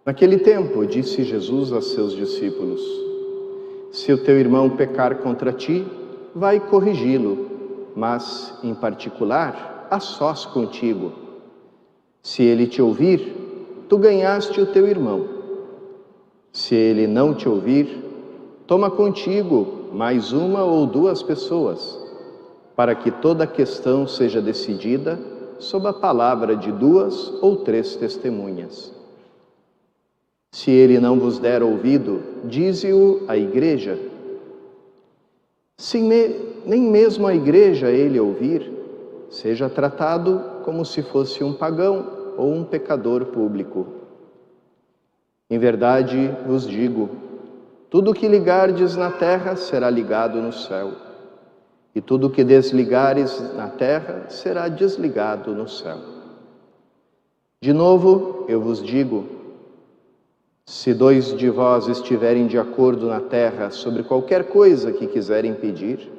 Naquele tempo, disse Jesus a seus discípulos: se o teu irmão pecar contra ti, vai corrigi-lo, mas, em particular, a sós contigo. Se ele te ouvir, tu ganhaste o teu irmão. Se ele não te ouvir, toma contigo mais uma ou duas pessoas, para que toda a questão seja decidida sob a palavra de 2 ou 3 testemunhas. Se ele não vos der ouvido, dize-o à igreja. Se nem mesmo a igreja ele ouvir, seja tratado como se fosse um pagão ou um pecador público. Em verdade vos digo, tudo o que ligardes na terra será ligado no céu, e tudo o que desligares na terra será desligado no céu. De novo, eu vos digo, se 2 de vós estiverem de acordo na terra sobre qualquer coisa que quiserem pedir,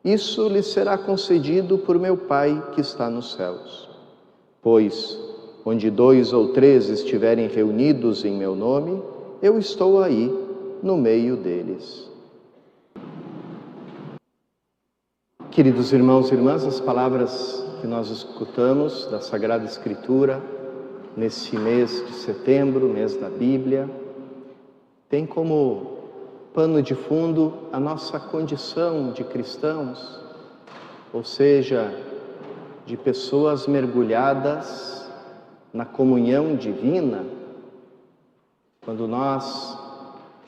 isso lhes será concedido por meu Pai que está nos céus. Pois, onde 2 ou 3 estiverem reunidos em meu nome, eu estou aí, no meio deles. Queridos irmãos e irmãs, as palavras que nós escutamos da Sagrada Escritura, nesse mês de setembro, mês da Bíblia, tem como pano de fundo a nossa condição de cristãos, ou seja, de pessoas mergulhadas na comunhão divina. Quando nós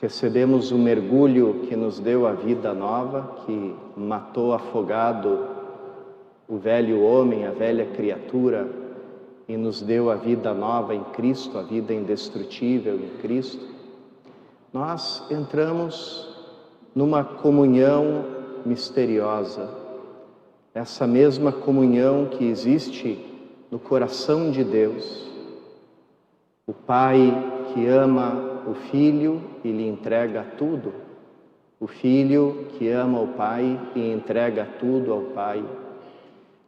recebemos o mergulho que nos deu a vida nova, que matou afogado o velho homem, a velha criatura, e nos deu a vida nova em Cristo, a vida indestrutível em Cristo, nós entramos numa comunhão misteriosa, essa mesma comunhão que existe no coração de Deus. O Pai que ama o Filho e lhe entrega tudo, o Filho que ama o Pai e entrega tudo ao Pai.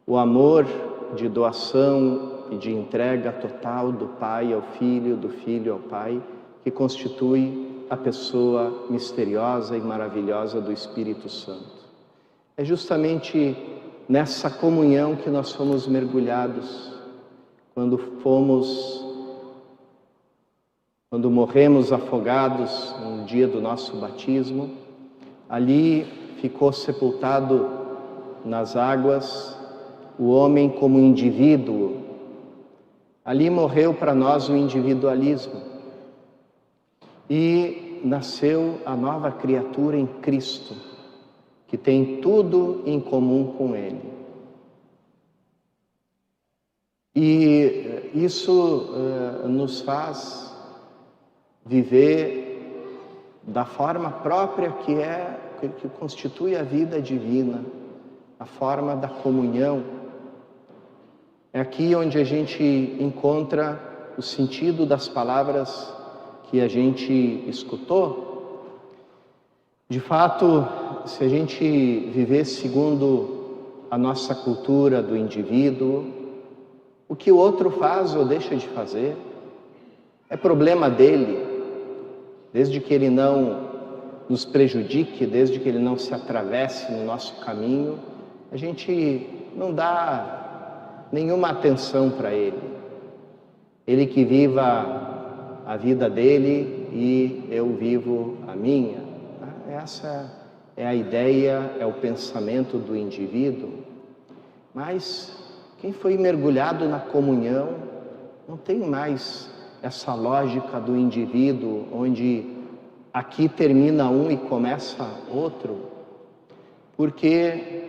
O amor de doação e de entrega total do Pai ao Filho, do Filho ao Pai, que constitui a pessoa misteriosa e maravilhosa do Espírito Santo. É justamente nessa comunhão que nós fomos mergulhados, quando morremos afogados no dia do nosso batismo. Ali ficou sepultado nas águas o homem como indivíduo. Ali morreu para nós o individualismo e nasceu a nova criatura em Cristo, que tem tudo em comum com Ele. E isso nos faz viver da forma própria que constitui a vida divina, a forma da comunhão. É aqui onde a gente encontra o sentido das palavras que a gente escutou. De fato, se a gente viver segundo a nossa cultura do indivíduo, o que o outro faz ou deixa de fazer é problema dele, desde que ele não nos prejudique, desde que ele não se atravesse no nosso caminho, a gente não dá nenhuma atenção para ele. Ele que viva a vida dele e eu vivo a minha. Essa é a ideia, é o pensamento do indivíduo. Mas quem foi mergulhado na comunhão não tem mais essa lógica do indivíduo, onde aqui termina um e começa outro, porque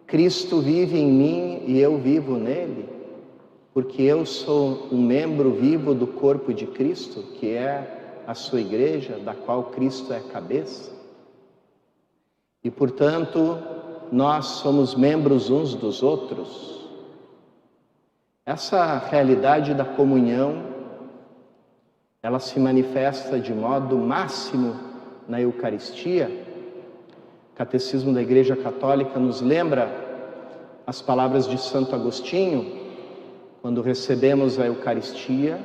Cristo vive em mim e eu vivo nele, porque eu sou um membro vivo do corpo de Cristo, que é a sua igreja, da qual Cristo é cabeça. E, portanto, nós somos membros uns dos outros. Essa realidade da comunhão, ela se manifesta de modo máximo na Eucaristia. O Catecismo da Igreja Católica nos lembra as palavras de Santo Agostinho: quando recebemos a Eucaristia,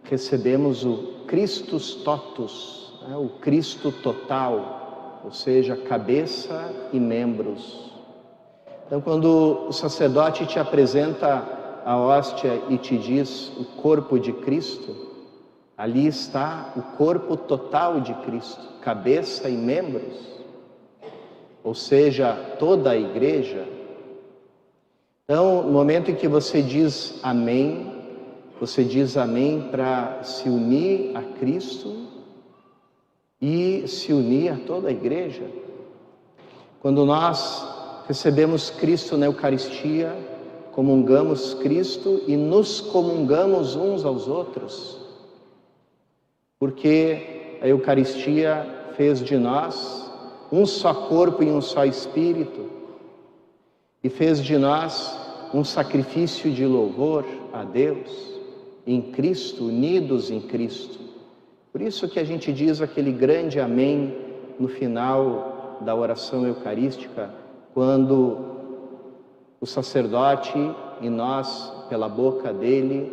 recebemos o Christus totus, né? O Cristo total, ou seja, cabeça e membros. Então, quando o sacerdote te apresenta a hóstia e te diz o corpo de Cristo, ali está o corpo total de Cristo, cabeça e membros, ou seja, toda a igreja. Então, no momento em que você diz amém, você diz amém para se unir a Cristo e se unir a toda a igreja. Quando nós recebemos Cristo na Eucaristia, comungamos Cristo e nos comungamos uns aos outros, porque a Eucaristia fez de nós um só corpo e um só espírito, e fez de nós um sacrifício de louvor a Deus, em Cristo, unidos em Cristo. Por isso que a gente diz aquele grande amém no final da oração eucarística, quando o sacerdote e nós, pela boca dele,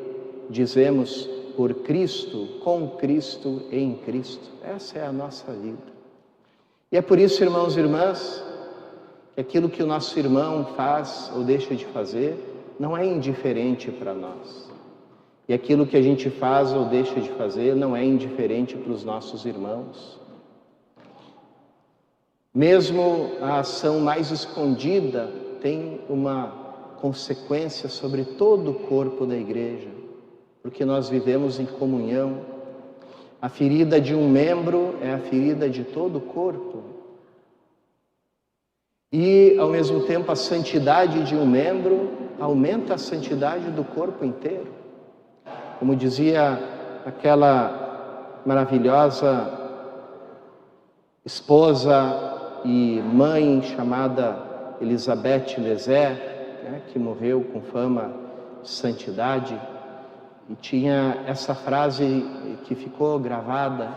dizemos por Cristo, com Cristo e em Cristo. Essa é a nossa vida. E é por isso, irmãos e irmãs, que aquilo que o nosso irmão faz ou deixa de fazer não é indiferente para nós. E aquilo que a gente faz ou deixa de fazer não é indiferente para os nossos irmãos. Mesmo a ação mais escondida tem uma consequência sobre todo o corpo da igreja, porque nós vivemos em comunhão. A ferida de um membro é a ferida de todo o corpo. E, ao mesmo tempo, a santidade de um membro aumenta a santidade do corpo inteiro. Como dizia aquela maravilhosa esposa e mãe chamada Elizabeth Lézé, né, que morreu com fama de santidade, e tinha essa frase que ficou gravada: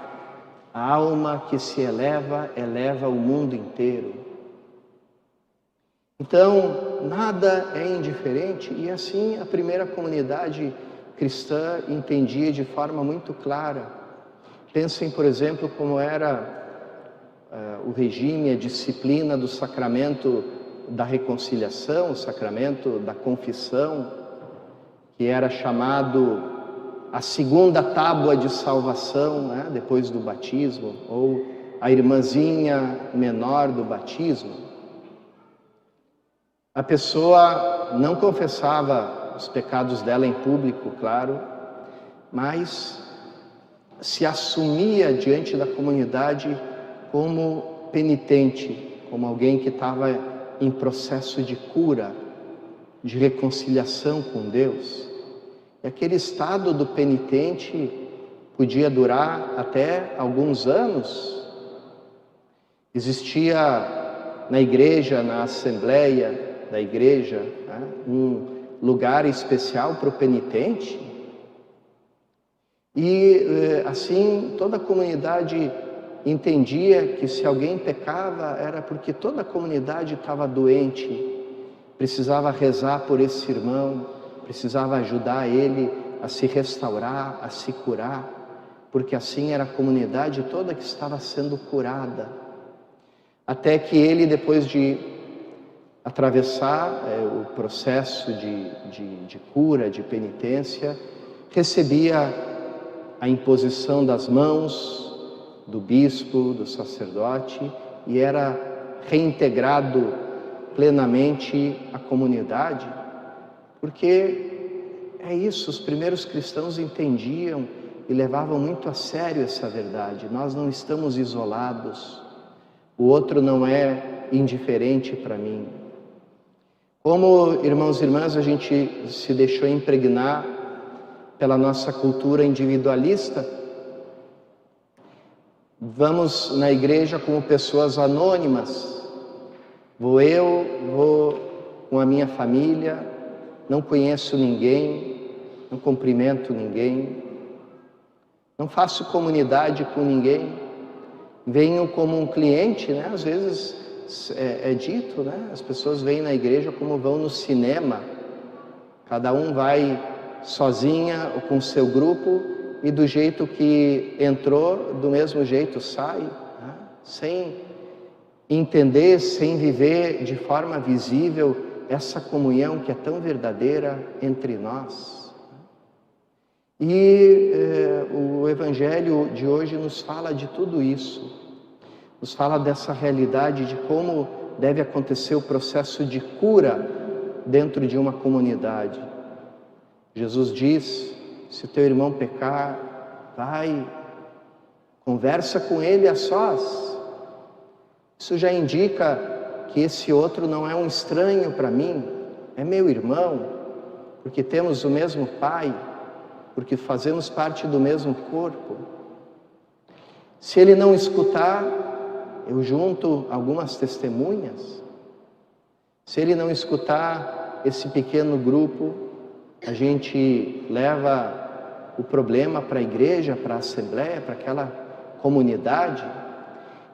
a alma que se eleva, eleva o mundo inteiro. Então, nada é indiferente, e assim a primeira comunidade cristã entendia de forma muito clara. Pensem, por exemplo, como era o regime, a disciplina do sacramento da reconciliação, o sacramento da confissão, que era chamado a segunda tábua de salvação, né, depois do batismo, ou a irmãzinha menor do batismo. A pessoa não confessava os pecados dela em público, claro, mas se assumia diante da comunidade como penitente, como alguém que estava em processo de cura, de reconciliação com Deus. E aquele estado do penitente podia durar até alguns anos. Existia na igreja, na assembleia da igreja, né, um lugar especial para o penitente. E assim toda a comunidade entendia que se alguém pecava era porque toda a comunidade estava doente, precisava rezar por esse irmão, precisava ajudar ele a se restaurar, a se curar, porque assim era a comunidade toda que estava sendo curada. Até que ele, depois de atravessar o processo de cura, de penitência, recebia a imposição das mãos do bispo, do sacerdote, e era reintegrado plenamente à comunidade, porque é isso, os primeiros cristãos entendiam e levavam muito a sério essa verdade. Nós não estamos isolados, o outro não é indiferente para mim. Como, irmãos e irmãs, a gente se deixou impregnar pela nossa cultura individualista, vamos na igreja como pessoas anônimas. Vou com a minha família, não conheço ninguém, não cumprimento ninguém, não faço comunidade com ninguém, venho como um cliente, né? Às vezes é dito, né? As pessoas vêm na igreja como vão no cinema, cada um vai sozinha ou com seu grupo, e do jeito que entrou, do mesmo jeito sai, né? Sem entender, sem viver de forma visível essa comunhão que é tão verdadeira entre nós. E o Evangelho de hoje nos fala de tudo isso, nos fala dessa realidade de como deve acontecer o processo de cura dentro de uma comunidade. Jesus diz: se teu irmão pecar, vai, conversa com ele a sós. Isso já indica que esse outro não é um estranho para mim, é meu irmão, porque temos o mesmo Pai, porque fazemos parte do mesmo corpo. Se ele não escutar, eu junto algumas testemunhas. Se ele não escutar esse pequeno grupo, a gente leva o problema para a igreja, para a assembleia, para aquela comunidade.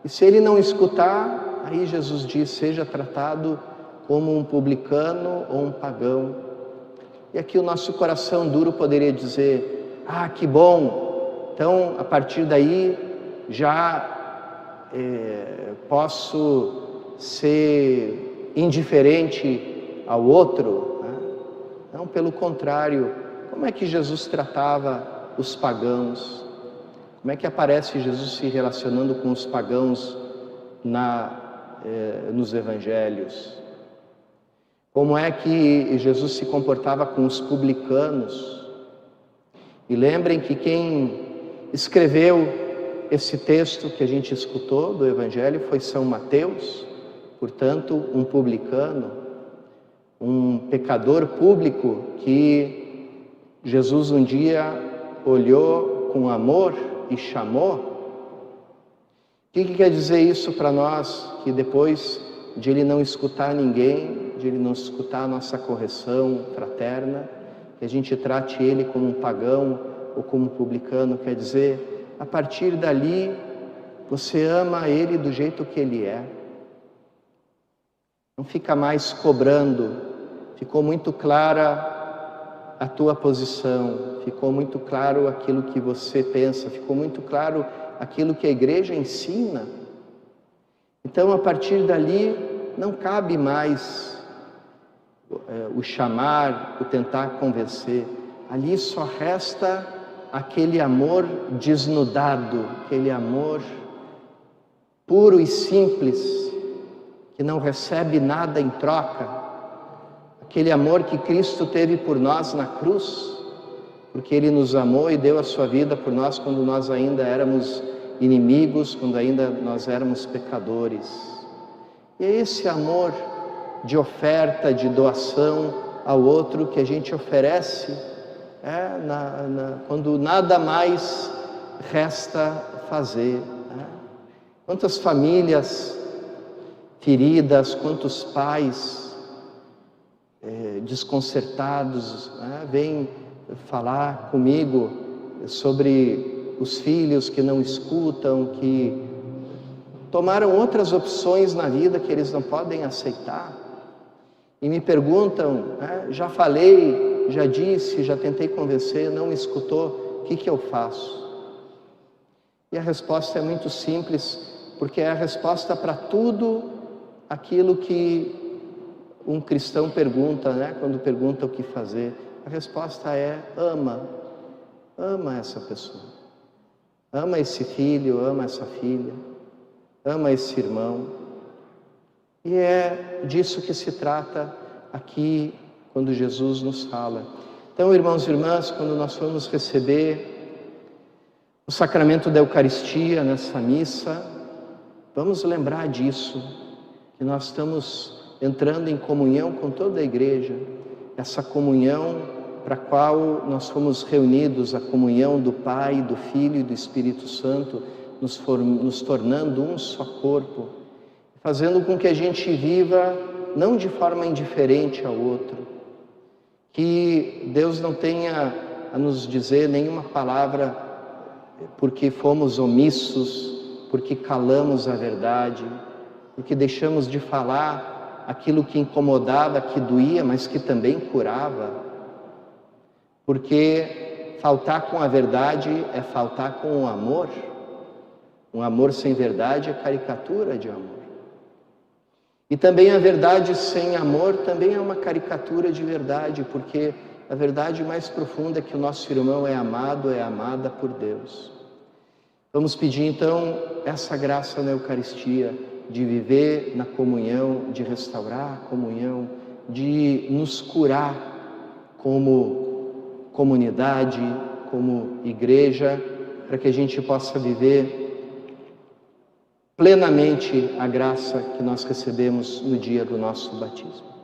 E se ele não escutar, aí Jesus diz: seja tratado como um publicano ou um pagão. E aqui o nosso coração duro poderia dizer: ah, que bom, então a partir daí já posso ser indiferente ao outro, né? Não, pelo contrário. Como é que Jesus tratava os pagãos? Como é que aparece Jesus se relacionando com os pagãos nos evangelhos? Como é que Jesus se comportava com os publicanos? E lembrem que quem escreveu esse texto que a gente escutou do Evangelho foi São Mateus, portanto, um publicano, um pecador público que Jesus um dia olhou com amor e chamou. O que quer dizer isso para nós? Que depois de ele não escutar ninguém, de ele não escutar a nossa correção fraterna, que a gente trate ele como um pagão ou como um publicano, quer dizer, a partir dali, você ama ele do jeito que ele é. Não fica mais cobrando. Ficou muito clara a tua posição, ficou muito claro aquilo que você pensa, ficou muito claro aquilo que a igreja ensina. Então, a partir dali, não cabe mais o chamar, o tentar convencer. Ali só resta aquele amor desnudado, aquele amor puro e simples, que não recebe nada em troca, aquele amor que Cristo teve por nós na cruz, porque Ele nos amou e deu a sua vida por nós quando nós ainda éramos inimigos, quando ainda nós éramos pecadores. E é esse amor de oferta, de doação ao outro que a gente oferece quando nada mais resta fazer. Quantas famílias feridas, quantos pais desconcertados vêm falar comigo sobre os filhos que não escutam, que tomaram outras opções na vida que eles não podem aceitar. E me perguntam, já falei, já disse, já tentei convencer, não me escutou, o que eu faço? E a resposta é muito simples, porque é a resposta para tudo aquilo que um cristão pergunta, quando pergunta o que fazer. A resposta é: ama essa pessoa, ama esse filho, ama essa filha, ama esse irmão. E é disso que se trata aqui, quando Jesus nos fala. Então, irmãos e irmãs, quando nós formos receber o sacramento da Eucaristia nessa missa, vamos lembrar disso, que nós estamos entrando em comunhão com toda a igreja, essa comunhão para a qual nós fomos reunidos, a comunhão do Pai, do Filho e do Espírito Santo, nos tornando um só corpo, fazendo com que a gente viva não de forma indiferente ao outro, que Deus não tenha a nos dizer nenhuma palavra porque fomos omissos, porque calamos a verdade, porque deixamos de falar aquilo que incomodava, que doía, mas que também curava, porque faltar com a verdade é faltar com o amor. Um amor sem verdade é caricatura de amor. E também a verdade sem amor também é uma caricatura de verdade, porque a verdade mais profunda é que o nosso irmão é amado, é amada por Deus. Vamos pedir então essa graça na Eucaristia, de viver na comunhão, de restaurar a comunhão, de nos curar como comunidade, como igreja, para que a gente possa viver plenamente a graça que nós recebemos no dia do nosso batismo.